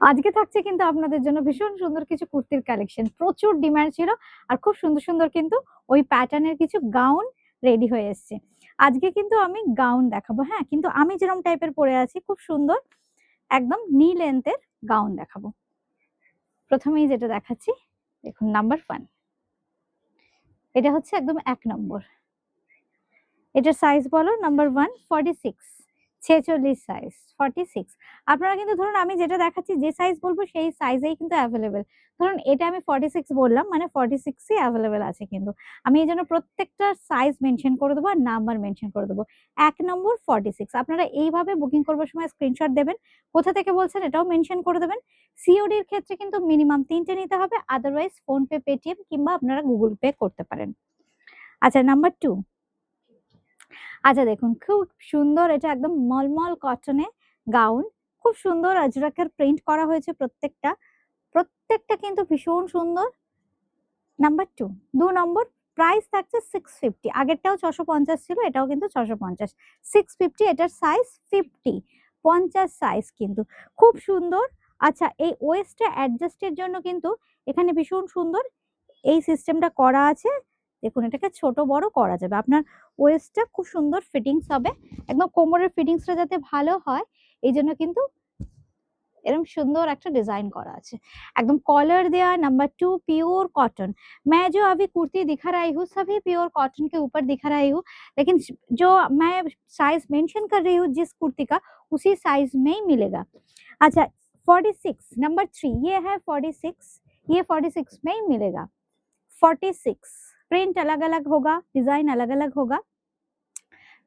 আজকে থাকছে কিন্তু আপনাদের জন্য ভীষণ সুন্দর কিছু কুর্তির কালেকশন। প্রচুর ডিমান্ড ছিল আর খুব সুন্দর সুন্দর কিন্তু ওই প্যাটার্নের কিছু গাউন রেডি হয়ে এসছে। আজকে কিন্তু আমি গাউন দেখাবো, হ্যাঁ, কিন্তু আমি যেরকম টাইপের পরে আছি খুব সুন্দর একদম নি লেন্থের গাউন দেখাবো। প্রথমেই যেটা দেখাচ্ছি দেখুন, নাম্বার 1, এটা হচ্ছে একদম 1 নম্বর। এটার সাইজ বলো নাম্বার 1, 46, 46 সাইজ, 46। আপনারা কিন্তু ধরুন আমি যেটা দেখাচ্ছি যে সাইজ বলবো সেই সাইজেই কিন্তু অ্যাভেলেবেল। ধরুন এটা আমি 46 বললাম, মানে 46ই অ্যাভেলেবেল আছে। কিন্তু আমি এই জন্য প্রত্যেকটা সাইজ মেনশন করে দেবো আর নাম্বার মেনশন করে দেবো। 1 নম্বর 46। আপনারা এইভাবে বুকিং করবার সময় স্ক্রিনশট দেবেন, কোথা থেকে বলছেন এটাও মেনশন করে দেবেন। সিওডির ক্ষেত্রে কিন্তু মিনিমাম 3টে নিতে হবে, আদারওয়াইজ ফোনপে, পেটিএম কিংবা আপনারা গুগল পে করতে পারেন। আচ্ছা, নাম্বার 2। আচ্ছা দেখুন, খুব সুন্দর, এটা একদম মলমল কটনে গাউন, খুব সুন্দর আজরাকের প্রিন্ট করা হয়েছে। প্রত্যেকটা কিন্তু ভীষণ সুন্দর। নাম্বার 2 নম্বর, প্রাইস থাকছে 650। আগেরটাও 650 ছিল, এটাও কিন্তু 650, 650। এটার সাইজ 50, 50 সাইজ কিন্তু খুব সুন্দর। আচ্ছা, এই ওয়েস্টটা অ্যাডজাস্টের জন্য কিন্তু এখানে ভীষণ সুন্দর এই সিস্টেমটা করা আছে। দেখুন, এটাকে ছোট বড় করা যাবে। আপনার ওয়েস্টটা খুব সুন্দর ফিটিংস হবে, একদম কোমরের ফিটিংসটা যাতে ভালো হয় এই জন্য কিন্তু এরকম সুন্দর একটা ডিजाइन করা আছে। एकदम कॉलर दिया। Number 2, pure cotton. मैं जो अभी कुर्ती दिखा रही हूँ सभी प्योर कॉटन के ऊपर दिखा रही हूँ, लेकिन जो मैं साइज मेंशन कर रही हूँ जिस कुर्ती का, उसी साइज में ही मिलेगा। अच्छा, 46 नंबर 3 ये है 46, ये 46 में ही मिलेगा। 46 प्रिंट अलग अलग होगा, डिजाइन अलग अलग होगा।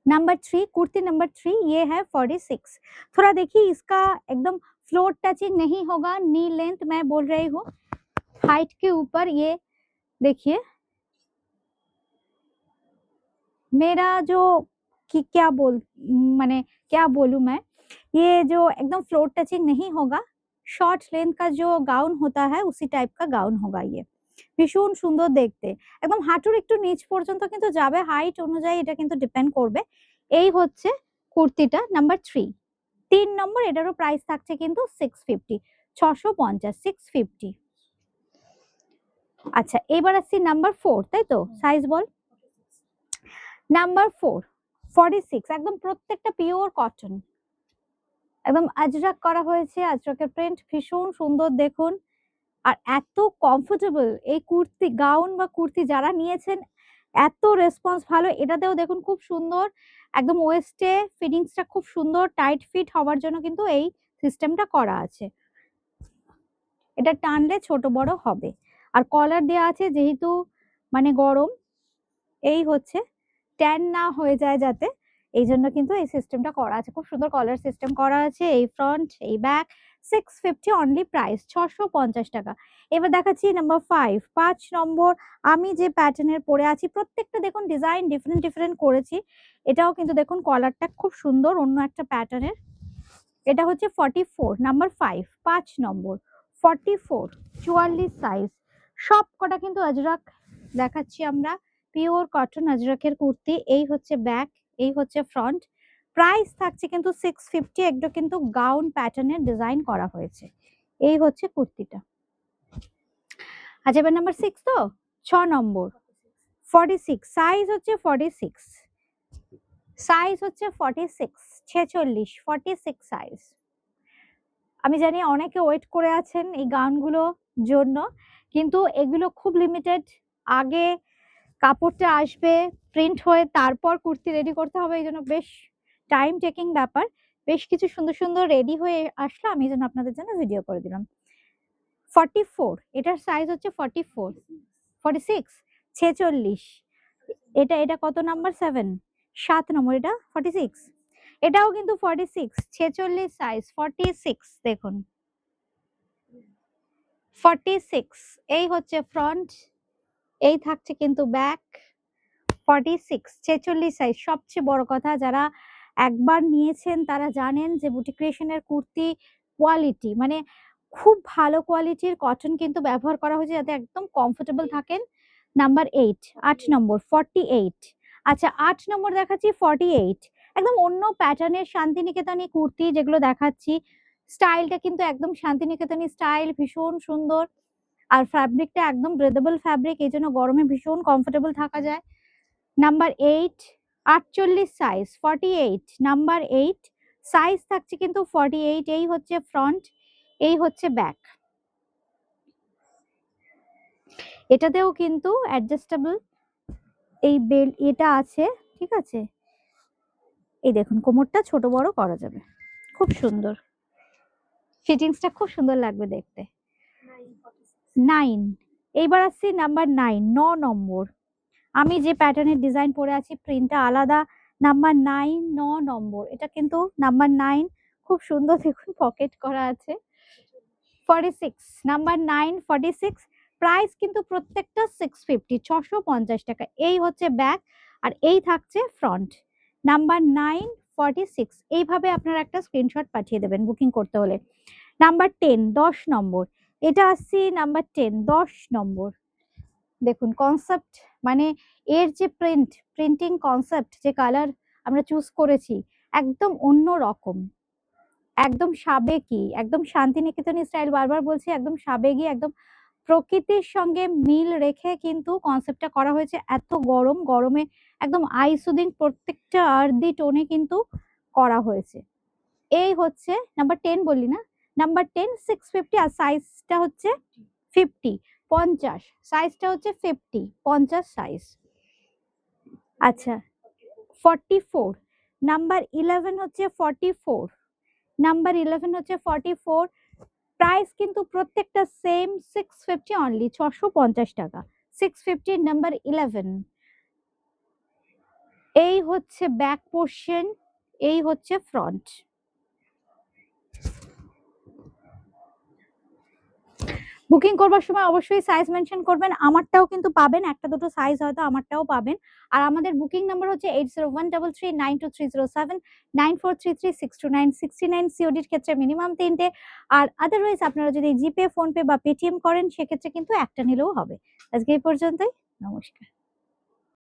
नंबर 3, कुर्ती नंबर 3 ये है 46। थोड़ा देखिए, इसका एकदम फ्लोर टचिंग नहीं होगा, नी लेंथ मैं बोल रही हूँ, हाइट के ऊपर। ये देखिए, मेरा जो कि क्या बोल माने क्या बोलूं मैं, ये जो एकदम फ्लोर टचिंग नहीं होगा, शॉर्ट लेंथ का जो गाउन होता है उसी टाइप का गाउन होगा। ये ভীষণ সুন্দর দেখতে, একদম হাঁটুর একটু নিচ পর্যন্ত কিন্তু যাবে, হাইট অনুযায়ী এটা কিন্তু ডিপেন্ড করবে। এই হচ্ছে কুর্তিটা নাম্বার 3। 3 নম্বর, এটারও প্রাইস থাকছে কিন্তু 650, 650, 650। আচ্ছা, এবার আসছি নাম্বার 4, তাই তো? সাইজ বল। নাম্বার 4, 46, একদম প্রত্যেকটা পিওর কটন, একদম আজরাক করা হয়েছে, আজরাকের প্রিন্ট ভীষণ সুন্দর দেখুন। আর এত কমফোর্টেবল এই কুর্তি, গাউন বা কুর্তি যারা নিয়েছেন এত রেসপন্স ভালো। এটাতেও দেখুন খুব সুন্দর, একদম ওয়েস্টে ফিটিংসটা খুব সুন্দর, টাইট ফিট হওয়ার জন্য কিন্তু এই সিস্টেমটা করা আছে। এটা টানলে ছোট বড় হবে। আর কলার দেওয়া আছে, যেহেতু মানে গরম, এই হচ্ছে ট্যান না হয়ে যায় যাতে, এই জন্য কিন্তু এই সিস্টেমটা করা আছে। খুব সুন্দর কলার সিস্টেম করা আছে, এই ফ্রন্ট এই ব্যাক। 650 অনলি প্রাইস, 650 টাকা। এবার দেখাচ্ছি নাম্বার 5, 5 নম্বর। আমি যে প্যাটার্নের পরে আছি প্রত্যেকটা দেখুন ডিজাইন ডিফারেন্ট ডিফারেন্ট করেছি। এটাও কিন্তু দেখুন কলারটা খুব সুন্দর, অন্য একটা প্যাটার্নের। এটা হচ্ছে 44 নাম্বার 5, 5 নম্বর, 44, 44 সাইজ। সব কটা কিন্তু আজরাক দেখাচ্ছি আমরা, পিওর কটন আজরাকের কুর্তি। এই হচ্ছে ব্যাক, এই হচ্ছে ফ্রন্ট। প্রাইস থাকছে কিন্তু 650। একটু কিন্তু গাউন প্যাটার্নের ডিজাইন করা হয়েছে। এই হচ্ছে কুর্তিটা। আচ্ছা, এবার নাম্বার 6 তো, 6 নম্বর, 46 সাইজ হচ্ছে 46, সাইজ হচ্ছে 46, 46, 46 সাইজ। আমি জানি অনেকে ওয়েট করে আছেন এই গাউনগুলো জন্য, কিন্তু এগুলো খুব লিমিটেড। আগে কাপড়টা আসবে প্রিন্ট হয়ে, তারপর কুর্তি রেডি করতে হবে, এই জন্য বেশ টাইম টেকিং ব্যাপার। বেশ কিছু সুন্দর সুন্দর রেডি হয়ে আসলো, আমি এই জন্য আপনাদের জন্য ভিডিও করে দিলাম। 44, এটার সাইজ হচ্ছে 44, 46, 46। এটা কত নাম্বার? 7, 7 নম্বর। এটা 46, এটাও কিন্তু 46, 46 সাইজ, 46 দেখুন, 46। এই হচ্ছে ফ্রন্ট, এই থাকছে কিন্তু ব্যাক। 46, 46 সাইজ। সবচেয়ে বড় কথা, যারা একবার নিয়েছেন তারা জানেন যে বুটিক ক্রিয়েশনের কুর্তি কোয়ালিটি, মানে খুব ভালো কোয়ালিটির কটন কিন্তু ব্যবহার করা হয়েছে যাতে একদম কমফোর্টেবল থাকেন। নাম্বার 8, 8 নম্বর, 48। আচ্ছা, 8 নম্বর দেখাচ্ছি 48, একদম অন্য প্যাটার্নের শান্তিনিকেতনী কুর্তি যেগুলো দেখাচ্ছি, স্টাইলটা কিন্তু একদম শান্তিনিকেতনী স্টাইল, ভীষণ সুন্দর। আর ফ্যাব্রিকটা একদম ব্রেদেবল ফ্যাব্রিক, এই জন্য গরমে ভীষণ কমফোর্টেবল থাকা যায়। নাম্বার 8, 48 সাইজ, 48 নাম্বার 8 সাইজ থাকছে কিন্তু 48। এই হচ্ছে ফ্রন্ট, এই হচ্ছে ব্যাক। এটাতেও কিন্তু অ্যাডজাস্টেবল এই বেল্ট এটা আছে, ঠিক আছে। এই দেখুন কোমরটা ছোট বড় করা যাবে, খুব সুন্দর ফিটিংসটা, খুব সুন্দর লাগবে দেখতে। 9, এইবার আসছি নাম্বার 9, 9 নম্বর। আমি যে প্যাটার্নের ডিজাইন পরে আছি প্রিন্টটা আলাদা। নাম্বার 9, 9 নম্বর। এটা কিন্তু নাম্বার 9, খুব সুন্দর দেখুন পকেট করা আছে। 46 নাম্বার 9, 46 প্রাইস কিন্তু প্রত্যেকটা 650, 650 টাকা। এই হচ্ছে ব্যাক আর এই থাকছে ফ্রন্ট। নাম্বার 9, 46 এইভাবে আপনারা একটা স্ক্রিনশট পাঠিয়ে দেবেন বুকিং করতে হলে। নাম্বার 10, 10 নম্বর। এটা আসছি নাম্বার 10, 10 নম্বর। দেখুন কনসেপ্ট, মানে এর যে প্রিন্টিং কনসেপ্ট, যে কালার আমরা চুজ করেছি একদম অন্য রকম, একদম সাবেকি, একদম শান্তিনিকেতনী স্টাইল। বারবার বলছি একদম সাবেকি, একদম প্রকৃতির সঙ্গে মিল রেখে কিন্তু কনসেপ্টটা করা হয়েছে। এত গরমে একদম আইসুদিং, প্রত্যেকটা আর্দি টোনে কিন্তু করা হয়েছে। এই হচ্ছে নাম্বার 10 বললি না, নাম্বার 10 650 আর সাইজটা হচ্ছে 50, 50 সাইজটা হচ্ছে 50, 50 সাইজ। আচ্ছা 44 নাম্বার 11 হচ্ছে 44, নাম্বার 11 হচ্ছে 44। প্রাইস কিন্তু প্রত্যেকটা সেম 650 অনলি, 650 টাকা, 650 নাম্বার 11। এই হচ্ছে ব্যাক পোর্শন, এই হচ্ছে ফ্রন্ট। বুকিং করবার সময় অবশ্যই সাইজ মেনশন করবেন। আমারটাও কিন্তু পাবেন, একটা দুটো সাইজ হয়তো আমারটাও পাবেন। আর আমাদের বুকিং নাম্বার হচ্ছে 8013392307, 9433629629। সিওডির ক্ষেত্রে মিনিমাম 3টে, আর আদারওয়াইজ আপনারা যদি জিপে, ফোনপে বা পেটিএম করেন সেক্ষেত্রে কিন্তু একটা নিলেও হবে। আজকে এই পর্যন্তই, নমস্কার।